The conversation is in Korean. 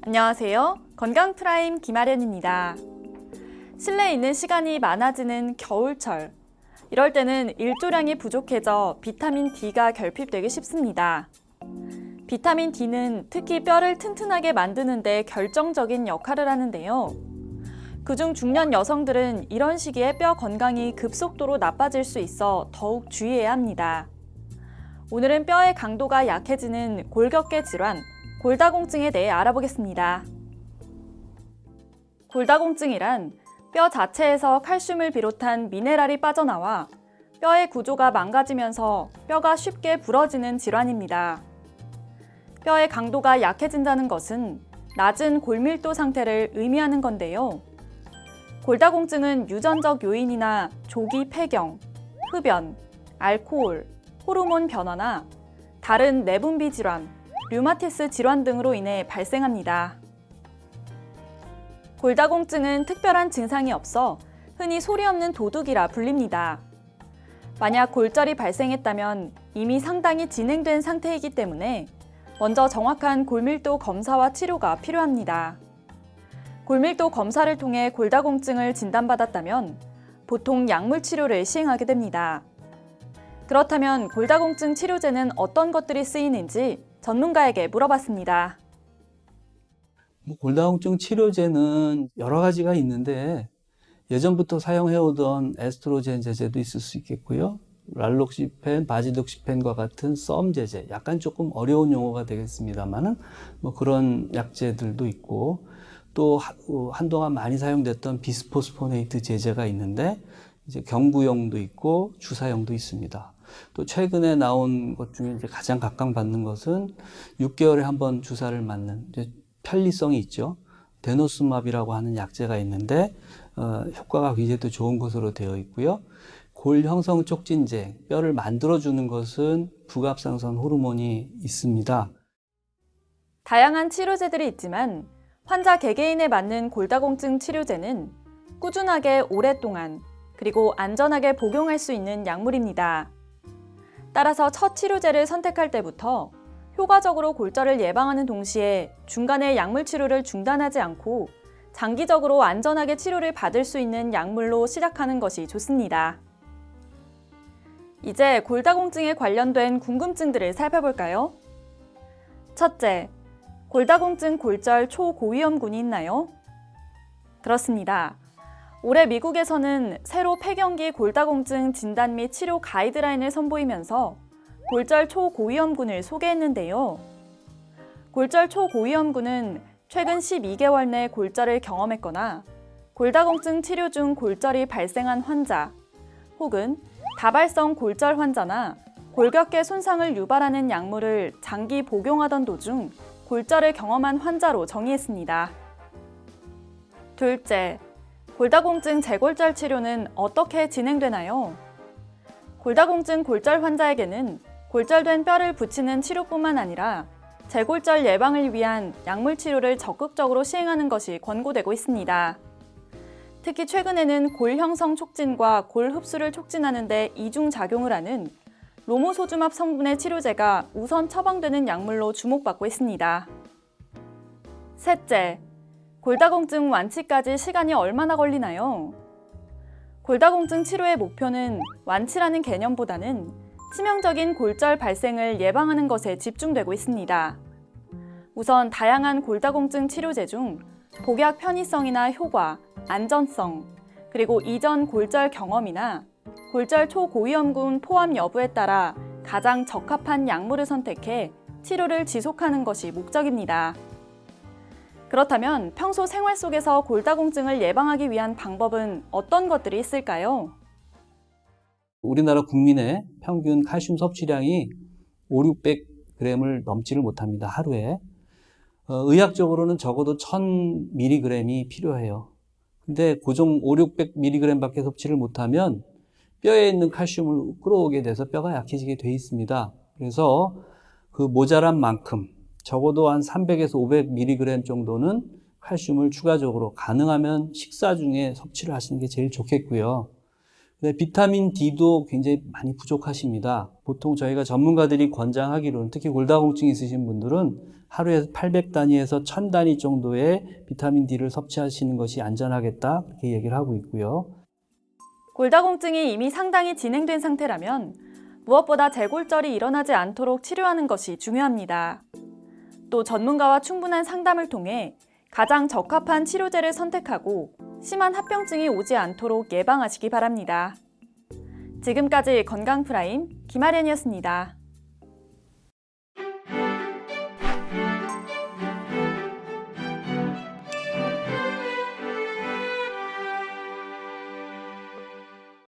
안녕하세요. 건강프라임 김아련입니다. 실내에 있는 시간이 많아지는 겨울철. 이럴 때는 일조량이 부족해져 비타민 D가 결핍되기 쉽습니다. 비타민 D는 특히 뼈를 튼튼하게 만드는 데 결정적인 역할을 하는데요. 그중 중년 여성들은 이런 시기에 뼈 건강이 급속도로 나빠질 수 있어 더욱 주의해야 합니다. 오늘은 뼈의 강도가 약해지는 골격계 질환, 골다공증에 대해 알아보겠습니다. 골다공증이란 뼈 자체에서 칼슘을 비롯한 미네랄이 빠져나와 뼈의 구조가 망가지면서 뼈가 쉽게 부러지는 질환입니다. 뼈의 강도가 약해진다는 것은 낮은 골밀도 상태를 의미하는 건데요. 골다공증은 유전적 요인이나 조기 폐경, 흡연, 알코올, 호르몬 변화나 다른 내분비 질환, 류마티스 질환 등으로 인해 발생합니다. 골다공증은 특별한 증상이 없어 흔히 소리 없는 도둑이라 불립니다. 만약 골절이 발생했다면 이미 상당히 진행된 상태이기 때문에 먼저 정확한 골밀도 검사와 치료가 필요합니다. 골밀도 검사를 통해 골다공증을 진단받았다면 보통 약물 치료를 시행하게 됩니다. 그렇다면 골다공증 치료제는 어떤 것들이 쓰이는지 전문가에게 물어봤습니다. 골다공증 치료제는 여러 가지가 있는데 예전부터 사용해오던 에스트로겐 제제도 있을 수 있겠고요. 랄록시펜, 바지독시펜과 같은 썸 제제, 약간 조금 어려운 용어가 되겠습니다만은 그런 약제들도 있고, 또 한동안 많이 사용됐던 비스포스포네이트 제제가 있는데 이제 경구용도 있고 주사용도 있습니다. 또 최근에 나온 것 중에 이제 가장 각광받는 것은 6개월에 한 번 주사를 맞는 이제 편리성이 있죠. 데노스맙이라고 하는 약제가 있는데 효과가 굉장히 또 좋은 것으로 되어 있고요. 골 형성 촉진제, 뼈를 만들어주는 것은 부갑상선 호르몬이 있습니다. 다양한 치료제들이 있지만 환자 개개인에 맞는 골다공증 치료제는 꾸준하게 오랫동안 그리고 안전하게 복용할 수 있는 약물입니다. 따라서 첫 치료제를 선택할 때부터 효과적으로 골절을 예방하는 동시에 중간에 약물 치료를 중단하지 않고 장기적으로 안전하게 치료를 받을 수 있는 약물로 시작하는 것이 좋습니다. 이제 골다공증에 관련된 궁금증들을 살펴볼까요? 첫째, 골다공증 골절 초고위험군이 있나요? 그렇습니다. 올해 미국에서는 새로 폐경기 골다공증 진단 및 치료 가이드라인을 선보이면서 골절 초고위험군을 소개했는데요. 골절 초고위험군은 최근 12개월 내 골절을 경험했거나 골다공증 치료 중 골절이 발생한 환자 혹은 다발성 골절 환자나 골격계 손상을 유발하는 약물을 장기 복용하던 도중 골절을 경험한 환자로 정의했습니다. 둘째, 골다공증 재골절 치료는 어떻게 진행되나요? 골다공증 골절 환자에게는 골절된 뼈를 붙이는 치료뿐만 아니라 재골절 예방을 위한 약물 치료를 적극적으로 시행하는 것이 권고되고 있습니다. 특히 최근에는 골 형성 촉진과 골 흡수를 촉진하는 데 이중작용을 하는 로모소주맙 성분의 치료제가 우선 처방되는 약물로 주목받고 있습니다. 셋째, 골다공증 완치까지 시간이 얼마나 걸리나요? 골다공증 치료의 목표는 완치라는 개념보다는 치명적인 골절 발생을 예방하는 것에 집중되고 있습니다. 우선 다양한 골다공증 치료제 중 복약 편의성이나 효과, 안전성, 그리고 이전 골절 경험이나 골절 초고위험군 포함 여부에 따라 가장 적합한 약물을 선택해 치료를 지속하는 것이 목적입니다. 그렇다면 평소 생활 속에서 골다공증을 예방하기 위한 방법은 어떤 것들이 있을까요? 우리나라 국민의 평균 칼슘 섭취량이 500~600g을 넘지를 못합니다. 하루에. 의학적으로는 적어도 1000mg이 필요해요. 근데 고정 500~600mg밖에 섭취를 못하면 뼈에 있는 칼슘을 끌어오게 돼서 뼈가 약해지게 돼 있습니다. 그래서 그 모자란 만큼 적어도 한 300에서 500mg 정도는 칼슘을 추가적으로 가능하면 식사 중에 섭취를 하시는 게 제일 좋겠고요. 근데 비타민 D도 굉장히 많이 부족하십니다. 보통 저희가 전문가들이 권장하기로는 특히 골다공증이 있으신 분들은 하루에 800단위에서 1000단위 정도의 비타민 D를 섭취하시는 것이 안전하겠다 그렇게 얘기를 하고 있고요. 골다공증이 이미 상당히 진행된 상태라면 무엇보다 재골절이 일어나지 않도록 치료하는 것이 중요합니다. 또 전문가와 충분한 상담을 통해 가장 적합한 치료제를 선택하고 심한 합병증이 오지 않도록 예방하시기 바랍니다. 지금까지 건강프라임 김아련이었습니다.